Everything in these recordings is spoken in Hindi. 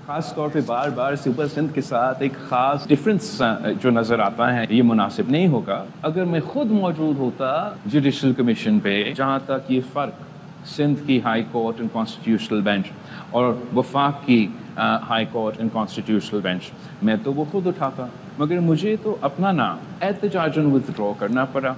खास तौर पे बार बार सुपर सिंध के साथ एक खास डिफरेंस जो नजर आता है, ये मुनासिब नहीं होगा। अगर मैं खुद मौजूद होता जुडिशल कमीशन पे, जहाँ तक ये फ़र्क सिंध की high court and constitutional bench और वफाक की high court and constitutional bench, मैं तो वो खुद उठाता, मगर मुझे तो अपना नाम एहतजाजन विथड्रॉ करना पड़ा।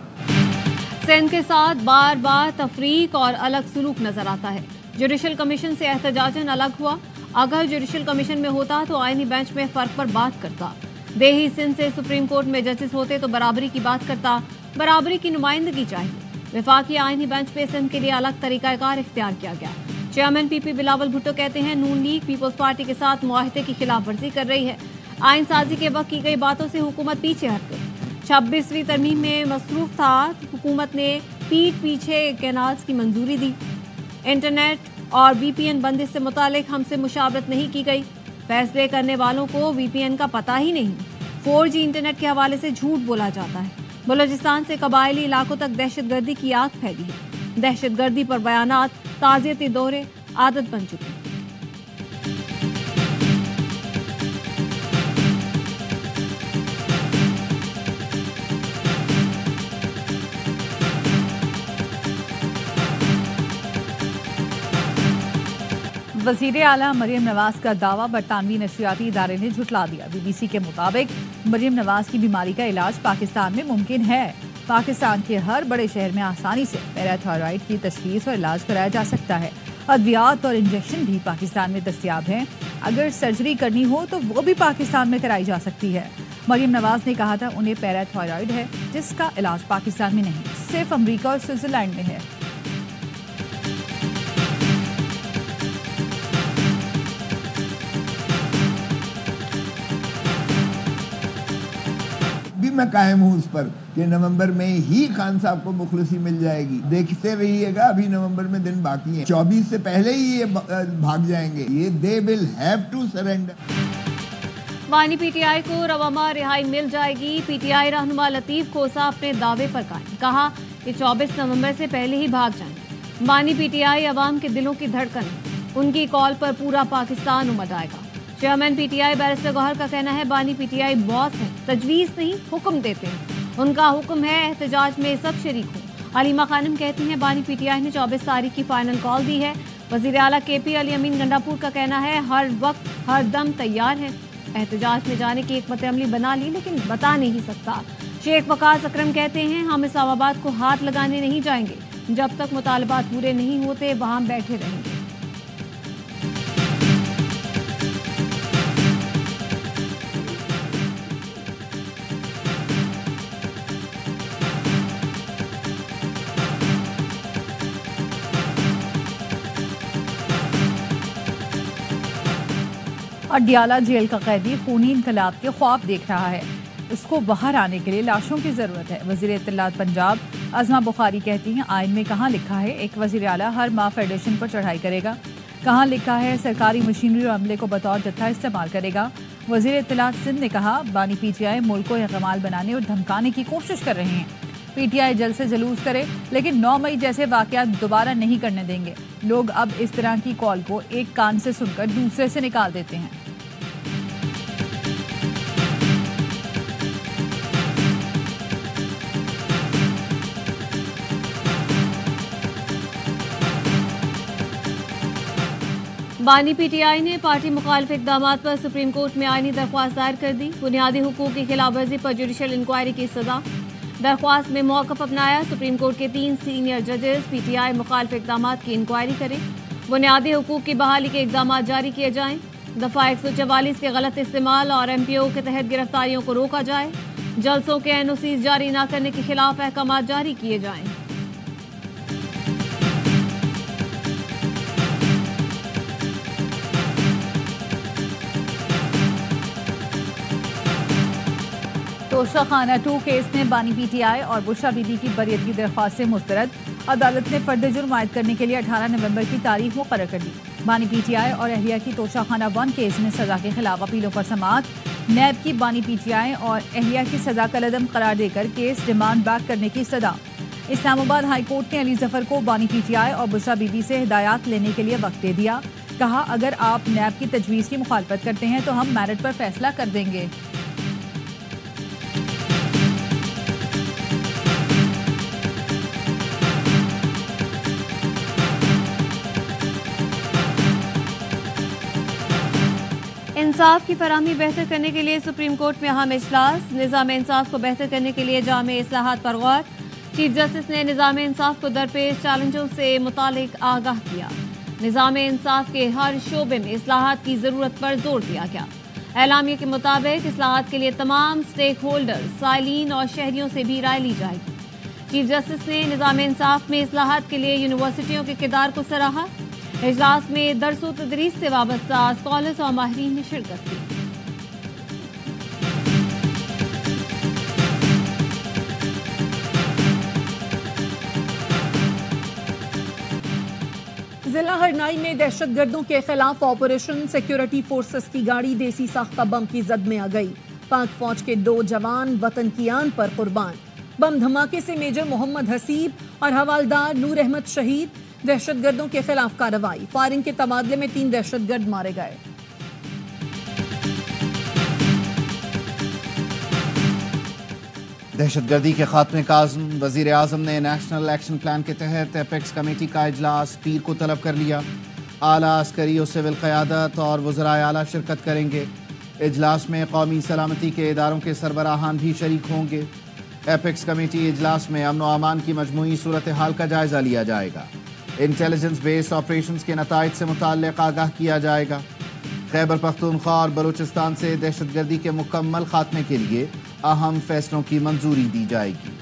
सिंध के साथ बार बार तफरीक और अलग सलूक नजर आता है। जुडिशल कमीशन से एहतजाजन अलग हुआ। अगर जुडिशल कमीशन में होता तो आईनी बेंच में फर्क पर बात करता। देही सिंध से सुप्रीम कोर्ट में जजेस होते तो बराबरी की बात करता। बराबरी की नुमाइंदगी चाहिए। वफाकी आईनी बेंच पे सिंध के लिए अलग तरीकाकार इख्तियार किया गया। चेयरमैन पीपी बिलावल भुट्टो कहते हैं नून लीग पीपल्स पार्टी के साथ मुआहदे की खिलाफ वर्जी कर रही है। आइन साजी के वक्त की गई बातों से हुकूमत पीछे हट गई। 26वीं तरमीम में मसरूफ था, हुकूमत ने पीठ पीछे कैनाल्स की मंजूरी दी। इंटरनेट और वीपीएन बंदिश से मुतालिक हमसे मुशावरत नहीं की गई। फैसले करने वालों को वीपीएन का पता ही नहीं। 4G इंटरनेट के हवाले से झूठ बोला जाता है। बलोचिस्तान से कबायली इलाकों तक दहशतगर्दी की आग फैली है। दहशतगर्दी पर बयानात ताज़ियती दौरे आदत बन चुके हैं। वज़ीर आला मरियम नवाज का दावा बरतानवी नशरियाती इदारे ने झुटला दिया। BBC के मुताबिक मरियम नवाज की बीमारी का इलाज पाकिस्तान में मुमकिन है। पाकिस्तान के हर बड़े शहर में आसानी से पैराथायरॉइड की तशखीस और इलाज कराया जा सकता है। अद्वियात और इंजेक्शन भी पाकिस्तान में दस्तियाब हैं। अगर सर्जरी करनी हो तो वो भी पाकिस्तान में कराई जा सकती है। मरियम नवाज ने कहा था उन्हें पैराथायरॉइड है, जिसका इलाज पाकिस्तान में नहीं, सिर्फ अमरीका और स्विट्जरलैंड में है। मैं कायम हूँ उस पर कि नवंबर में ही खान साहब को मुखलसी मिल जाएगी। देखते रहिएगा, अभी नवंबर में दिन बाकी है। 24 से पहले ही ये भाग जाएंगे। ये they will have to surrender. Wani PTI को रवामा रिहाई मिल जाएगी। पीटीआई रहनुमा लतीफ खोसा अपने दावे पर कायम, कहा कि 24 नवंबर से पहले ही भाग जाएंगे। वानी पीटीआई अवाम के दिलों की धड़कन, उनकी कॉल पर पूरा पाकिस्तान उमड़ आएगा। चेयरमैन पीटीआई बैरिस्टर गौहर का कहना है बानी पीटीआई बॉस है, तजवीज़ नहीं हुक्म देते हैं। उनका हुक्म है एहतजाज में सब शरीक हों। अलीमा खानम कहती हैं बानी पीटीआई ने 24 तारीख की फाइनल कॉल दी है। वज़ीर आला KP अली अमीन गंडापुर का कहना है हर वक्त हर दम तैयार है। एहतजाज में जाने की एक मतअमली बना ली, लेकिन बता नहीं सकता। शेख वकास अकरम कहते हैं हम इस्लामाबाद को हाथ लगाने नहीं जाएंगे। जब तक मुतालबात पूरे नहीं होते वहाँ बैठे रहेंगे। अडियाला जेल का कैदी खूनी इनकलाब के ख्वाब देख रहा है। इसको बाहर आने के लिए लाशों की जरूरत है। वज़ीर इत्तलात पंजाब अज़मा बुखारी कहती हैं आइन में कहाँ लिखा है एक वज़ीर आला हर माह फेडरेशन पर चढ़ाई करेगा। कहाँ लिखा है सरकारी मशीनरी और अमले को बतौर जत्था इस्तेमाल करेगा। वज़ीर इत्तलात सिंध ने कहा बानी पीटीआई मुल्क को यकमाल बनाने और धमकाने की कोशिश कर रहे हैं। पीटीआई जल्द से जलूस करे, लेकिन 9 मई जैसे वाक़यात दोबारा नहीं करने देंगे। लोग अब इस तरह की कॉल को एक कान से सुनकर दूसरे से निकाल देते हैं। बानी पीटीआई ने पार्टी मुखालिफ इक़दामात पर सुप्रीम कोर्ट में आईनी दरख्वास्त दायर कर दी। बुनियादी हुकूक की खिलाफवर्जी पर जुडिशल इंक्वायरी की सजा। दरख्वास्त में मौक़िफ़ अपनाया सुप्रीम कोर्ट के 3 सीनियर जजेस पीटीआई मुखालिफ इक़दामात की इंक्वायरी करें। बुनियादी हुकूक की बहाली के इक़दामात जारी किए जाएँ। दफ़ा 144 के गलत इस्तेमाल और MPO के तहत गिरफ्तारियों को रोका जाए। जलसों के NOCs जारी न करने के खिलाफ अहकामात जारी किए जाएँ। तोशा खाना 2 केस में बानी पीटीआई और बुशरा बीबी की बरियत की दरख्वास्त से मुस्तरद। अदालत ने फर्द जुर्म आयद करने के लिए 18 नवंबर की तारीख मुकर्रर कर दी। बानी पीटीआई और अहलिया की तोशा खाना 1 केस में सजा के खिलाफ अपीलों पर समाअत। नैब की बानी पीटीआई और अहलिया की सजा कलअदम करार देकर केस रिमांड बैक करने की सदा। इस्लामाबाद हाई कोर्ट ने अली जफर को बानी पीटीआई और बुशरा बीबी से हिदायत लेने के लिए वक्त दे दिया। कहा, अगर आप नैब की तजवीज़ की मुखालफत करते हैं तो हम मेरिट पर फैसला कर देंगे। इंसाफ की फराहमी बेहतर करने के लिए सुप्रीम कोर्ट में अहम इजलास। निज़ाम इंसाफ को बेहतर करने के लिए जामे इस्लाहात पर गौर। चीफ जस्टिस ने निज़ाम इंसाफ को दरपेश चैलेंजों से मुतालिक आगाह किया। निज़ाम इंसाफ के हर शोबे में इस्लाहात की ज़रूरत पर जोर दिया गया। एलामिया के मुताबिक इस्लाहात के लिए तमाम स्टेक होल्डर, साइलिन और शहरियों से भी राय ली जाएगी। चीफ जस्टिस ने निज़ाम इंसाफ में इस्लाहात के लिए यूनिवर्सिटियों के किरदार को सराहा। इजलास में दरसो तदरीस से वाबस्ता स्कॉलर्स और माहिरीन ने शिरकत की। जिला हरनाई में दहशतगर्दों के खिलाफ ऑपरेशन। सिक्योरिटी फोर्सेस की गाड़ी देसी साख्ता बम की जद में आ गई। पाक फौज के 2 जवान वतन की आन पर कुर्बान। बम धमाके से मेजर मोहम्मद हसीब और हवालदार नूर अहमद शहीद। दहशतगर्दों के खिलाफ कार्रवाई। फायरिंग के तबादले में 3 दहशतगर्द मारे गए। दहशतगर्दी के खात्मे का आज़म। वज़ीर आज़म ने नेशनल एक्शन प्लान के तहत एपेक्स कमेटी का इजलास पीर को तलब कर लिया। आला अस्करी और सिविल क़यादत और वज़राए आला शिरकत करेंगे। इजलास में कौमी सलामती के इदारों के सरबराहान भी शरीक होंगे। एपेक्स कमेटी इजलास में अमन व अमान की मजमूई सूरत हाल का जायजा लिया जाएगा। इंटेलिजेंस बेस्ड ऑपरेशंस के नताइज से मुताल्लिक़ आगाह किया जाएगा। खैबर पख्तूनख्वा और बलूचिस्तान से दहशतगर्दी के मुकम्मल खात्मे के लिए अहम फैसलों की मंजूरी दी जाएगी।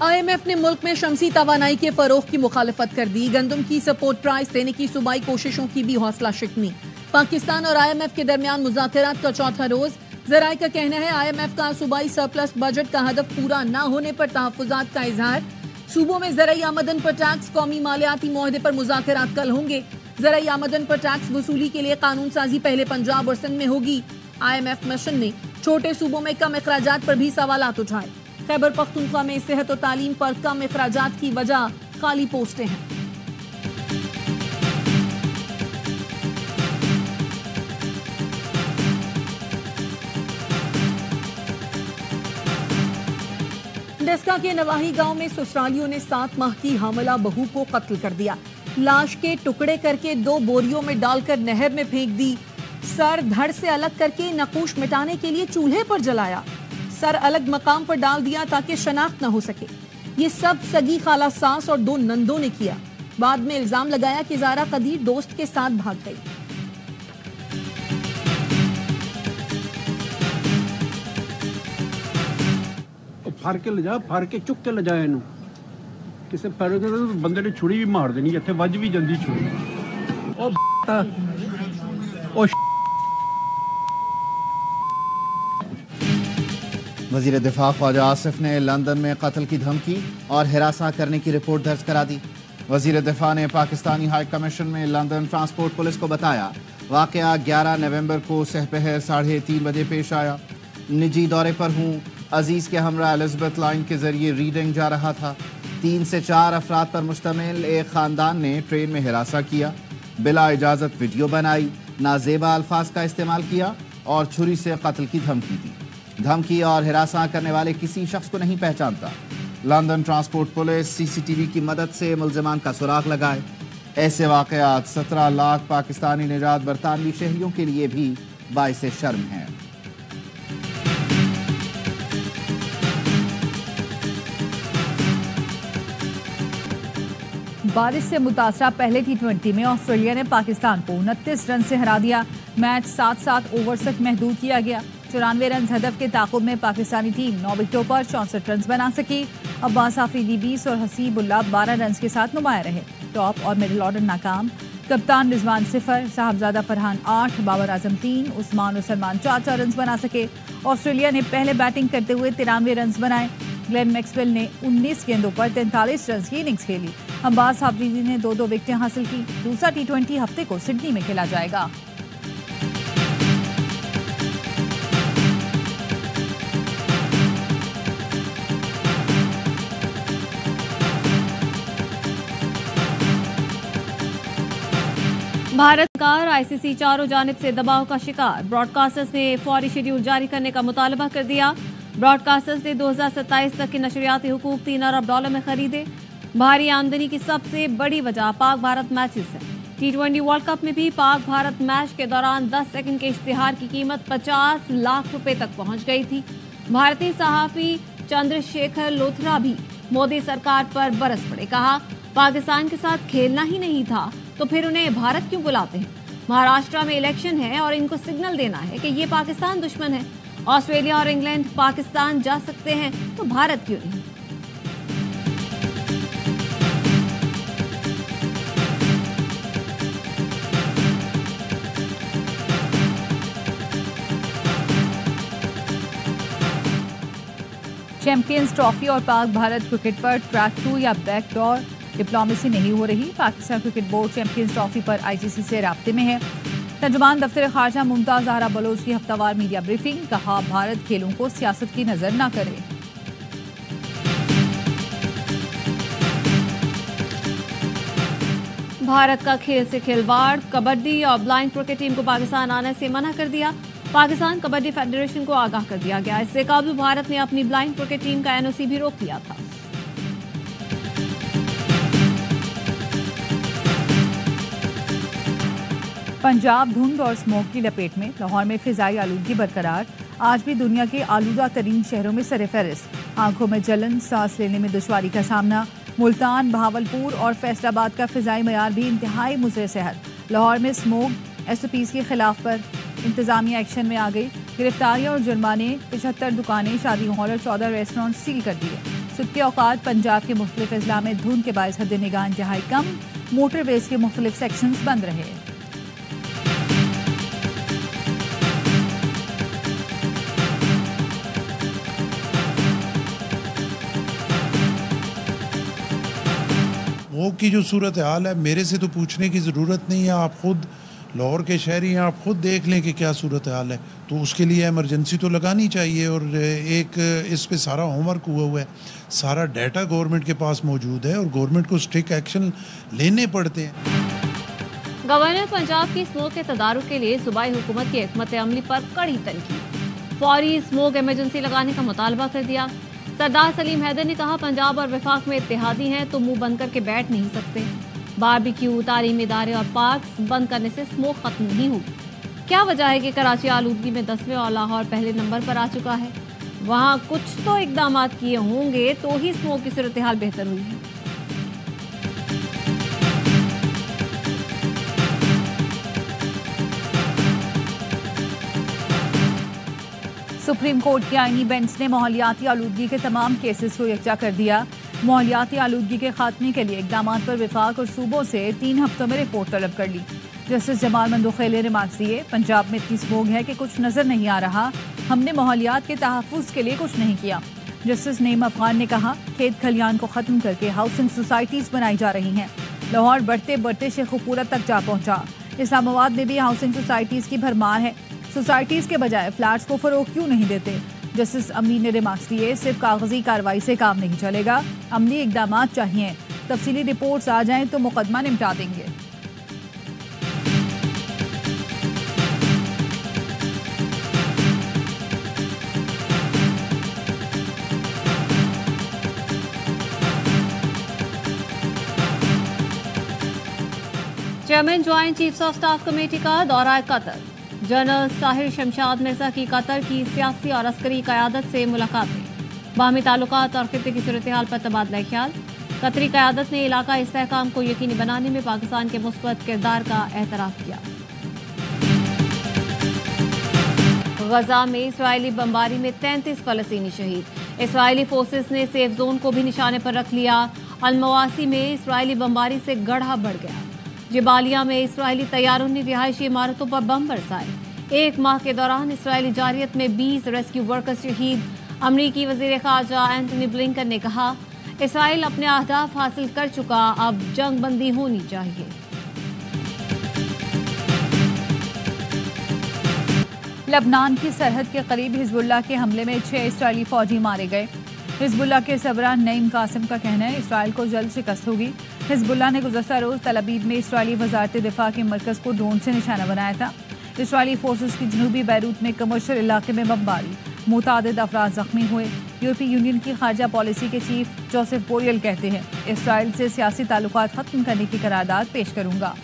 IMF ने मुल्क में शमसी तवानाई के फरोग की मुखालफत कर दी। गंदम की सपोर्ट प्राइस देने की सूबाई कोशिशों की भी हौसला शिकनी। पाकिस्तान और IMF के दरमियान मुज़ाकरात का चौथा रोज। ज़राए का कहना है IMF का सूबाई सरप्लस बजट का हदफ पूरा न होने पर तहफ़्फ़ुज़ात का इजहार। सूबों में ज़राई आमदन पर टैक्स, कौमी मालियाती मुआहदे पर मुज़ाकरात कल होंगे। ज़राई आमदन पर टैक्स वसूली के लिए कानून साजी पहले पंजाब और सिंध में होगी। IMF मिशन ने छोटे सूबों में कम अखराजात पर भी सवालात उठाए। खैबर पख्तूनख्वा में सेहत और तालीम पर कम अखराजात की वजह खाली पोस्टें हैं। डेस्का के नवाही गांव में ससुरालियों ने 7 माह की हामला बहू को कत्ल कर दिया। लाश के टुकड़े करके 2 बोरियों में डालकर नहर में फेंक दी। सर धड़ से अलग करके नकूश मिटाने के लिए चूल्हे पर जलाया। सर अलग मकाम पर डाल दिया ताकि शनाख्त न हो सके। ये सब सगी खाला सास और 2 नंदों ने किया। बाद में इल्जाम लगाया कि ज़ारा कदीर दोस्त के साथ भाग गई। फर के ले जा, फर के चुक के ले जाए इनू किसे फर के तो बंदे ने छुरी भी मार देनी, इत्थे वज भी जंदी छुरी। वज़ीर दिफा ख्वाजा आसिफ ने लंदन में कत्ल की धमकी और हिरासा करने की रिपोर्ट दर्ज करा दी। वज़ीर दिफा ने पाकिस्तानी हाई कमीशन में लंदन ट्रांसपोर्ट पुलिस को बताया वाक़या 11 नवंबर को सहपहर 3:30 बजे पेश आया। निजी दौरे पर हूँ, अजीज़ के हमरा एलिज़ाबेथ लाइन के जरिए रीडिंग जा रहा था। 3 से 4 अफराद पर मुश्तमिल एक ख़ानदान ने ट्रेन में हिरासा किया, बिला इजाज़त वीडियो बनाई, नाजेबा अल्फाज का इस्तेमाल किया और छुरी से कत्ल की धमकी दी। धमकी और हिरासा करने वाले किसी शख्स को नहीं पहचानता। लंदन ट्रांसपोर्ट पुलिस CCTV की मदद से मुल्ज़िमान का सुराग लगाए। ऐसे वाक़यात 17 लाख पाकिस्तानी निजात बरतानवी शहरियों के लिए भी बाइसे शर्म है। बारिश से मुतासरा पहले T20 में ऑस्ट्रेलिया ने पाकिस्तान को 29 रन से हरा दिया। मैच 7-7 ओवर्स तक महदूद किया गया। 94 रन हदफ के ताक़ुब में पाकिस्तानी टीम 9 विकेटों पर 64 रन बना सकी। अब्बास आफरीदी 20 और हसीबुल्लाह 12 रन के साथ नुमाया रहे। टॉप और मिडिल ऑर्डर नाकाम। कप्तान रिजवान 0, साहबजादा फरहान 8, बाबर आजम 3, उस्मान और सलमान 4 रन बना सके। ऑस्ट्रेलिया ने पहले बैटिंग करते हुए 93 रन बनाए। ग्लेन मैक्सवेल ने 19 गेंदों पर 43 रन की इनिंग्स खेली। अब्बास आफरीदी ने 2-2 विकेटें हासिल की। दूसरा T20 हफ्ते को सिडनी में खेला जाएगा। भारत सरकार आईसीसी चारों जानिब से दबाव का शिकार। ब्रॉडकास्टर्स ने फौरी शेड्यूल जारी करने का मुतालबा कर दिया। ब्रॉडकास्टर्स ने 2027 तक के नशरियाती हुकूक $3 अरब में खरीदे। भारी आमदनी की सबसे बड़ी वजह पाक भारत मैचेस है। T20 वर्ल्ड कप में भी पाक भारत मैच के दौरान 10 सेकंड के इश्तिहार की कीमत 50 लाख रुपए तक पहुंच गई थी। भारतीय सहाफी चंद्रशेखर लोथरा भी मोदी सरकार पर बरस पड़े। कहा, पाकिस्तान के साथ खेलना ही नहीं था तो फिर उन्हें भारत क्यों बुलाते हैं? महाराष्ट्र में इलेक्शन है और इनको सिग्नल देना है कि ये पाकिस्तान दुश्मन है। ऑस्ट्रेलिया और इंग्लैंड पाकिस्तान जा सकते हैं तो भारत क्यों नहीं? चैंपियंस ट्रॉफी और पाक भारत क्रिकेट पर ट्रैक 2 या बैकडोर डिप्लोमेसी नहीं हो रही। Pakistan cricket board champions trophy पर आईसीसी से राब्ते में है। तर्जुमान दफ्तर खारजा मुमताज ज़हरा बलोच की हफ्तावार मीडिया ब्रीफिंग। कहा, भारत खेलों को सियासत की नजर न करे। भारत का खेल से खिलवाड़। कबड्डी और ब्लाइंड क्रिकेट टीम को पाकिस्तान आने से मना कर दिया। पाकिस्तान कबड्डी फेडरेशन को आगाह कर दिया गया। इससे कबल भारत ने अपनी ब्लाइंड क्रिकेट टीम का एनओसी भी रोक दिया था। पंजाब धुंध और स्मोक की लपेट में। लाहौर में फिजाई आलूदगी बरकरार। आज भी दुनिया के आलूदा तरीन शहरों में सरफहरिस्त। आंखों में जलन, सांस लेने में दुश्वारी का सामना। मुल्तान, बहावलपुर और फैसलाबाद का फिजाई मयार भी इंतहाई मुज़र सेहत। लाहौर में स्मोक एसओपीज के खिलाफ पर इंतजामिया एक्शन में आ गई। गिरफ्तारियां और जुर्माने। 75 दुकानें, शादी हॉल और 14 रेस्टोरेंट सील कर दिए। सुबह के औकात पंजाब के मुख्तलिफ अजला में धुंध के बायस हद निगाह इंतहाई कम। मोटरवेज के मुख्तलिफ सेक्शंस बंद रहे। स्मोक की जो सूरत हाल है, मेरे से तो पूछने की ज़रूरत नहीं है। आप खुद लाहौर के शहरी हैं, आप खुद देख लें कि क्या सूरत हाल है। तो उसके लिए इमरजेंसी तो लगानी चाहिए और एक इस पे सारा होमवर्क हुआ है। सारा डाटा गवर्नमेंट के पास मौजूद है और गवर्नमेंट को स्ट्रिक्ट एक्शन लेने पड़ते हैं। गवर्नर पंजाब की स्मोक के तदारुक के लिए सूबाई हुकूमत की हिकमत अमली पर कड़ी तनकीद। फौरी स्मोक इमरजेंसी लगाने का मुतालबा कर दिया। सरदार सलीम हैदर ने कहा, पंजाब और वफाक में इत्तेहादी हैं तो मुंह बंद करके बैठ नहीं सकते। बारबेक्यू, तालीमी इदारे और पार्क्स बंद करने से स्मोक खत्म नहीं होगी। क्या वजह है कि कराची आलूदगी में 10वें और लाहौर पहले नंबर पर आ चुका है? वहाँ कुछ तो इकदाम किए होंगे तो ही स्मोक की सूरत हाल बेहतर हुई है। सुप्रीम कोर्ट की आईनी बेंच ने माहौलियाती आलूदगी के तमाम केसेस को यकजा कर दिया। माहौलियाती आलूदगी के खात्मे के लिए इकदाम पर विफाक और सूबों से 3 हफ्तों में रिपोर्ट तलब कर ली। जस्टिस जमाल मंदोखेले ने रिमार्क्स दिए, पंजाब में इतनी स्मोग है कि कुछ नजर नहीं आ रहा। हमने माहौलियात के तहफ़्फ़ुज़ के लिए कुछ नहीं किया। जस्टिस नईम अफगान ने कहा, खेत खलियान को खत्म करके हाउसिंग सोसाइटीज बनाई जा रही हैं। लाहौर बढ़ते बढ़ते शेखुपुरा तक जा पहुंचा। इस्लामाबाद में भी हाउसिंग सोसाइटीज की भरमार है। सोसाइटीज के बजाय फ्लैट्स को फरोख क्यों नहीं देते? जस्टिस अमली ने रिमार्क्स दिए, सिर्फ कागजी कार्रवाई से काम नहीं चलेगा, अमली इकदाम चाहिए। तफसीली रिपोर्ट्स आ जाएं तो मुकदमा निपटा देंगे। Chairman joint chiefs of staff committee का दौरा कतर। जनरल साहिर शमशाद मिर्जा की कतर की सियासी और अस्करी क़यादत से मुलाकातें। बाहमी ताल्लुकात और खित्ते की सूरत हाल पर तबादला ख्याल। कतरी क़यादत ने इलाका इस्तेहकाम को यकीनी बनाने में पाकिस्तान के मुस्बत किरदार का एतराफ़ किया। गजा में इसराइली बमबारी में 33 फ़लस्तीनी शहीद। इसराइली फोर्सेस ने सेफ जोन को भी निशाने पर रख लिया। अलमवासी में इसराइली बमबारी से गढ़ा बढ़ गया। जिबालिया में इसराइली तैयारों ने रिहायशी इमारतों पर बम बरसाए। 1 माह के दौरान इसराइली जारियत में 20 रेस्क्यू वर्कर्स शहीद। अमरीकी वज़ीर ख़ारजा एंटनी ब्लिंकन ने कहा, इसराइल अपने अहदाफ हासिल कर चुका, अब जंग बंदी होनी चाहिए। लबनान की सरहद के करीब हिजबुल्लाह के हमले में 6 इसराइली फौजी मारे गए। हिजबुल्लाह के सरबराह नईम कासिम का कहना है, इसराइल को जल्द शिकस्त होगी। हिजबुल्लाह ने गुज़श्ता रोज़ तल अबीब में इसराइली वज़ारत दिफा के मरकज़ को ड्रोन से निशाना बनाया था। इसराइली फोर्सेस की जनूबी बैरूत में कमर्शियल इलाके में बमबारी, मुतादिद अफराद जख्मी हुए। यूरोपीय यूनियन की खारजा पॉलिसी के चीफ जोसेफ बोरियल कहते हैं, इसराइल से सियासी ताल्लुकात ख़त्म करने की करारदाद पेश करूंगा।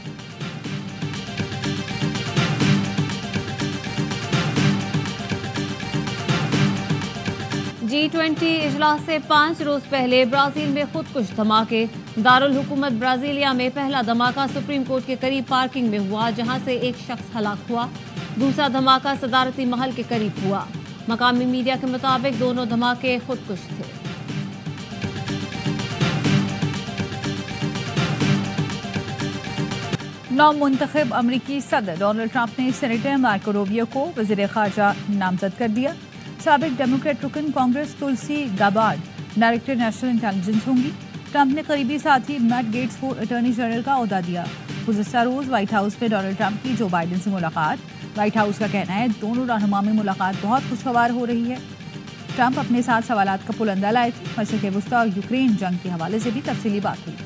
G20 इजलास से 5 रोज पहले ब्राजील में खुदकुश धमाके। दारुल हुकूमत ब्राजीलिया में पहला धमाका सुप्रीम कोर्ट के करीब पार्किंग में हुआ, जहां से एक शख्स हलाक हुआ। दूसरा धमाका सदारती महल के करीब हुआ। मकामी मीडिया के मुताबिक दोनों धमाके खुदकुश थे। नौमुंतखब अमरीकी सदर डोनाल्ड ट्रंप ने सेनेटर मार्को रूबियो को वज़ीर ख़ारजा नामजद कर दिया। साबिक डेमोक्रेट रुकन Congress Tulsi Gabbard director national intelligence होंगी। ट्रंप ने करीबी साथी मैट गेट्स को अटॉर्नी जनरल का ओहदा दिया। गुज़श्ता रोज़ व्हाइट हाउस में डोनाल्ड ट्रंप की जो बाइडेन से मुलाकात। व्हाइट हाउस का कहना है दोनों रहनुमा में मुलाकात बहुत खुशगवार हो रही है। ट्रंप अपने साथ सवालात का पुलंदा लाए थे। मशरिक़ वस्ता और यूक्रेन जंग के हवाले से भी तफसीली बात हुई।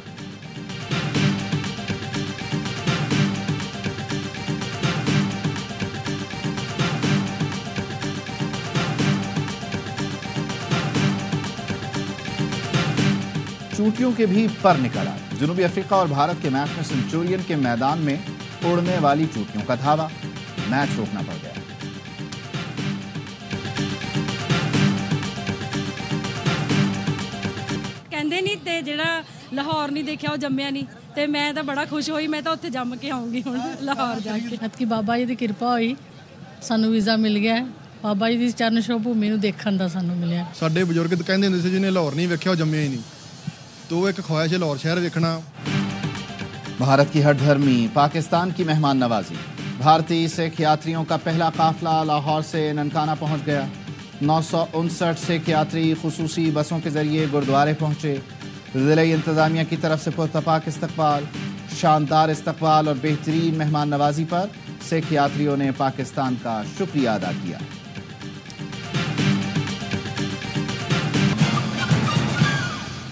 चूटियों के भी पर निकला। जनूबी अफ्रीका और भारत के मैच में सेंचुरियन के मैदान में उड़ने वाली चूटियों का धावा, मैच रोकना पड़ गया। कहते नहीं ते जेड़ा लाहौर नहीं देखा वो जम्मिया नहीं, ते मैं तो बड़ा खुश हुई। मैं तो उत्थे जम के आऊंगी हुण लाहौर जाके। अतकी बाबा जी की किरपा हुई, सानू वीज़ा मिल गया है। बाबा जी की चरण छूह भूमि नूं देखण दा सानू मिलिया। साडे बजुर्ग तो कहंदे हुंदे सी जिन्हें लाहौर नहीं वेख्या वो जम्मिया ही नहीं, तो एक ख्वाहिश है लाहौर शहर देखना। भारत की हठधर्मी, पाकिस्तान की मेहमान नवाजी। भारतीय सिख यात्रियों का पहला काफिला लाहौर से ननकाना पहुंच गया। 959 सिख यात्री खुसूसी बसों के जरिए गुरुद्वारे पहुंचे। ज़िले इंतजामिया की तरफ से पुरतपाक इस्तकबाल, शानदार इस्तकबाल और बेहतरीन मेहमान नवाजी पर सिख यात्रियों ने पाकिस्तान का शुक्रिया अदा किया।